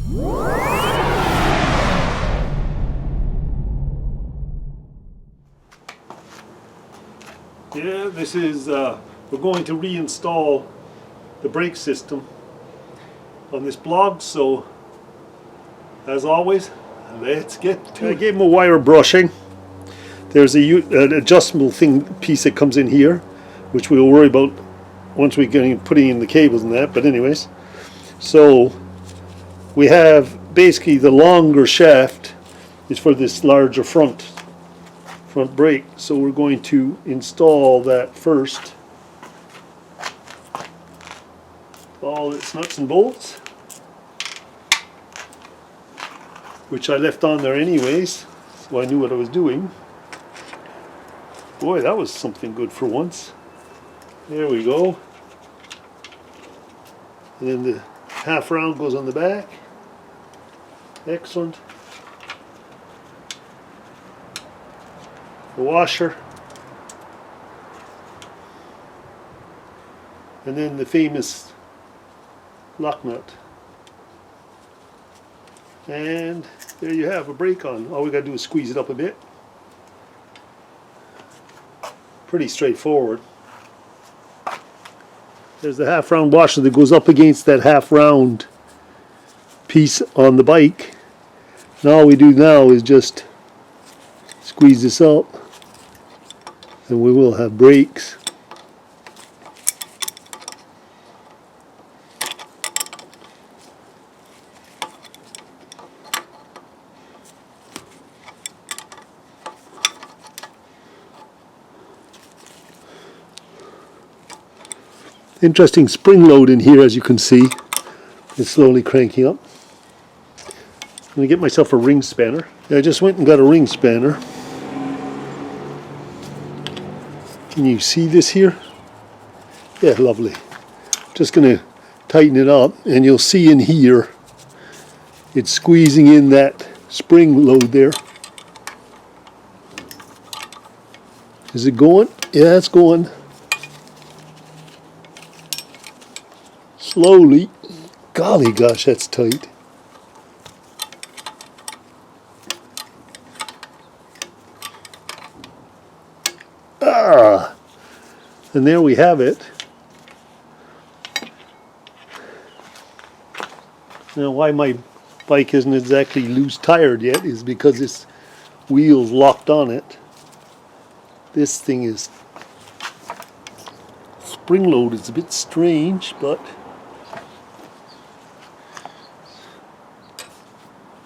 Yeah, this is, we're going to reinstall the brake system on this blog, so as always, let's get to it. I gave him a wire brushing. There's an adjustable piece that comes in here, which we'll worry about once we get putting in the cables and that, but anyways. So we have basically the longer shaft is for this larger front brake, so we're going to install that first. All its nuts and bolts, which I left on there anyways, so I knew what I was doing. Boy, that was something good for once. There we go. And then the half round goes on the back. Excellent. The washer. And then the famous lock nut. And there you have a brake on. All we got to do is squeeze it up a bit. Pretty straightforward. There's the half round washer that goes up against that half round piece on the bike. And all we do now is just squeeze this up and we will have brakes. Interesting spring load in here, as you can see. It's slowly cranking up. I'm going to get myself a ring spanner. I just went and got a ring spanner. Can you see this here? Yeah, lovely. Just going to tighten it up, and you'll see in here it's squeezing in that spring load there. Is it going? Yeah, it's going. Slowly. Golly gosh, that's tight. And there we have it. Now why my bike isn't exactly loose tired yet is because this wheel's locked on it. This thing is spring load is a bit strange, but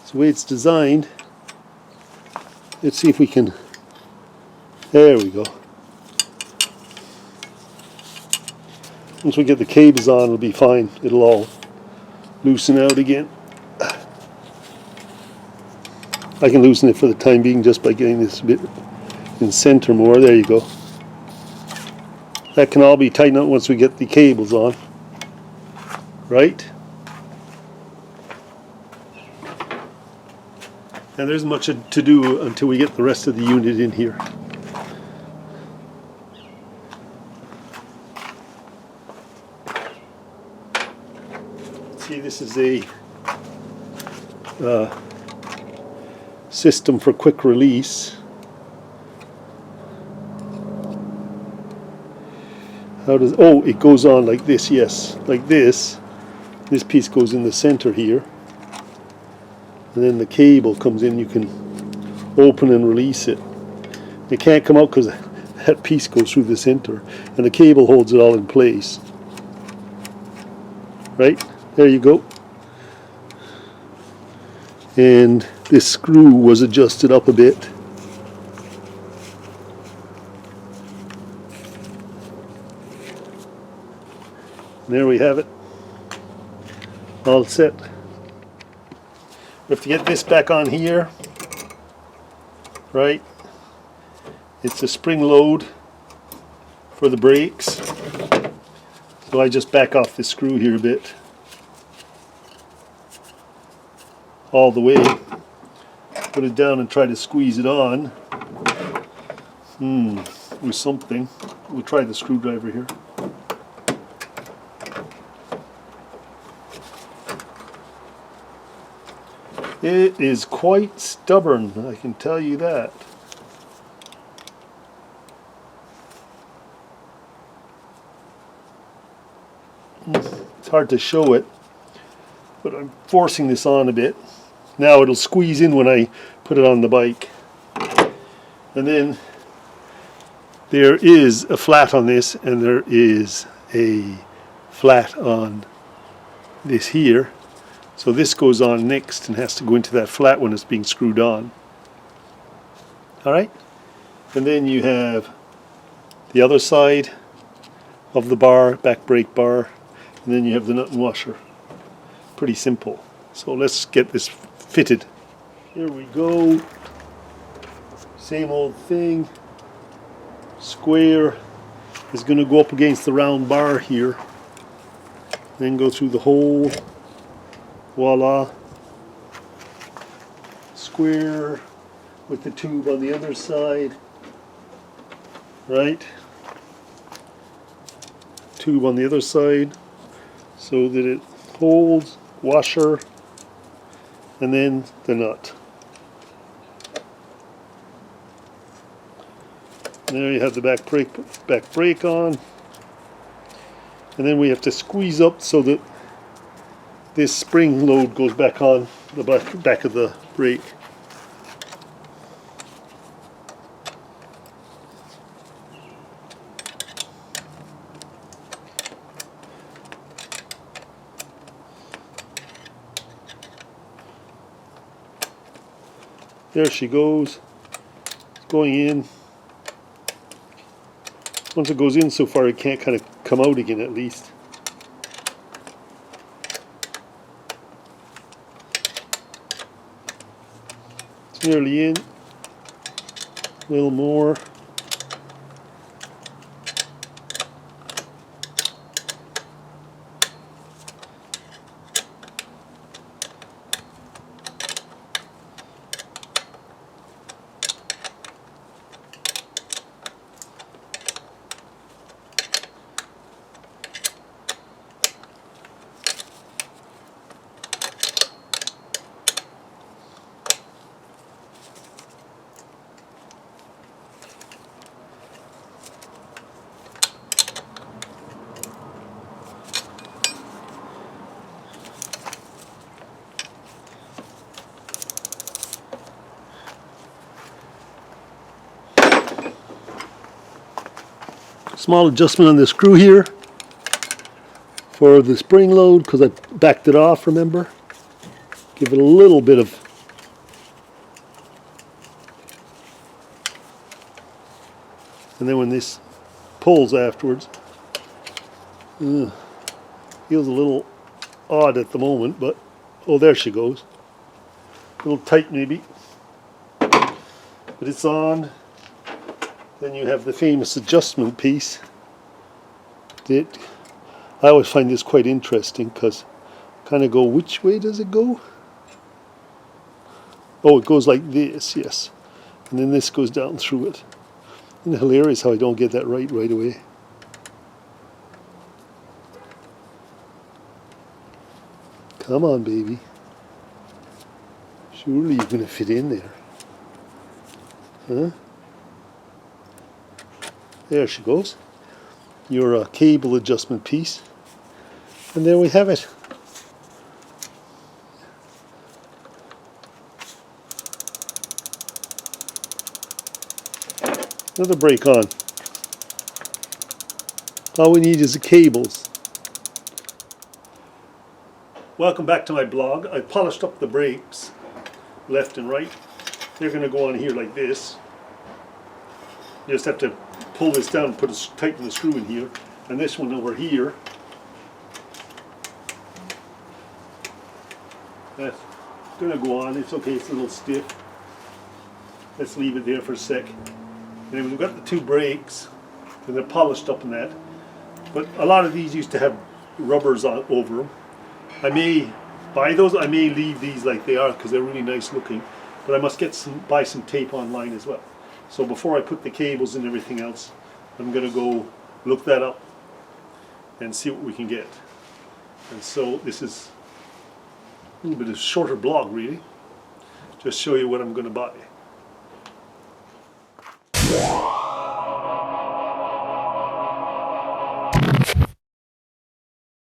it's the way it's designed. Let's see if we can. There we go. Once we get the cables on, it'll be fine. It'll all loosen out again. I can loosen it for the time being just by getting this a bit in center more. There you go. That can all be tightened up once we get the cables on. Right? And there's much to do until we get the rest of the unit in here. See, this is a system for quick release. How does, oh, it goes on like this, yes, like this. This piece goes in the center here. And then the cable comes in, you can open and release it. It can't come out because that piece goes through the center. And the cable holds it all in place. Right? There you go. And this screw was adjusted up a bit. And there we have it. All set. We have to get this back on here. Right? It's a spring load for the brakes. So I just back off this screw here a bit. All the way. Put it down and try to squeeze it on. With something. We'll try the screwdriver here. It is quite stubborn, I can tell you that. It's hard to show it, but I'm forcing this on a bit. Now it'll squeeze in when I put it on the bike. And then there is a flat on this, and there is a flat on this here. So this goes on next and has to go into that flat when it's being screwed on. Alright? And then you have the other side of the bar, back brake bar, and then you have the nut and washer. Pretty simple. So let's get this fitted. Here we go. Same old thing. Square is going to go up against the round bar here. Then go through the hole. Voila. Square with the tube on the other side. Right. Tube on the other side so that it holds. Washer. And then the nut. There you have the back brake on, and then we have to squeeze up so that this spring load goes back on the back of the brake. There she goes. It's going in. Once it goes in so far, it can't kind of come out again at least. It's nearly in. A little more. Small adjustment on the screw here for the spring load because I backed it off, remember? Give it a little bit of and then when this pulls afterwards, feels a little odd at the moment, but oh, there she goes. A little tight maybe, but it's on. Then you have the famous adjustment piece. I always find this quite interesting because kind of go, which way does it go? Oh, it goes like this, yes. And then this goes down through it. Isn't it hilarious how I don't get that right away? Come on, baby. Surely you're going to fit in there. Huh? There she goes. Your cable adjustment piece. And there we have it. Another brake on. All we need is the cables. Welcome back to my blog. I polished up the brakes left and right. They're going to go on here like this. You just have to pull this down and tighten the screw in here. And this one over here, that's going to go on. It's okay, it's a little stiff. Let's leave it there for a sec. And then we've got the two brakes, and they're polished up in that. But a lot of these used to have rubbers on over them. I may buy those. I may leave these like they are because they're really nice looking. But I must buy some tape online as well. So before I put the cables and everything else, I'm going to go look that up and see what we can get. And so this is a little bit of a shorter blog really. just show you what I'm going to buy.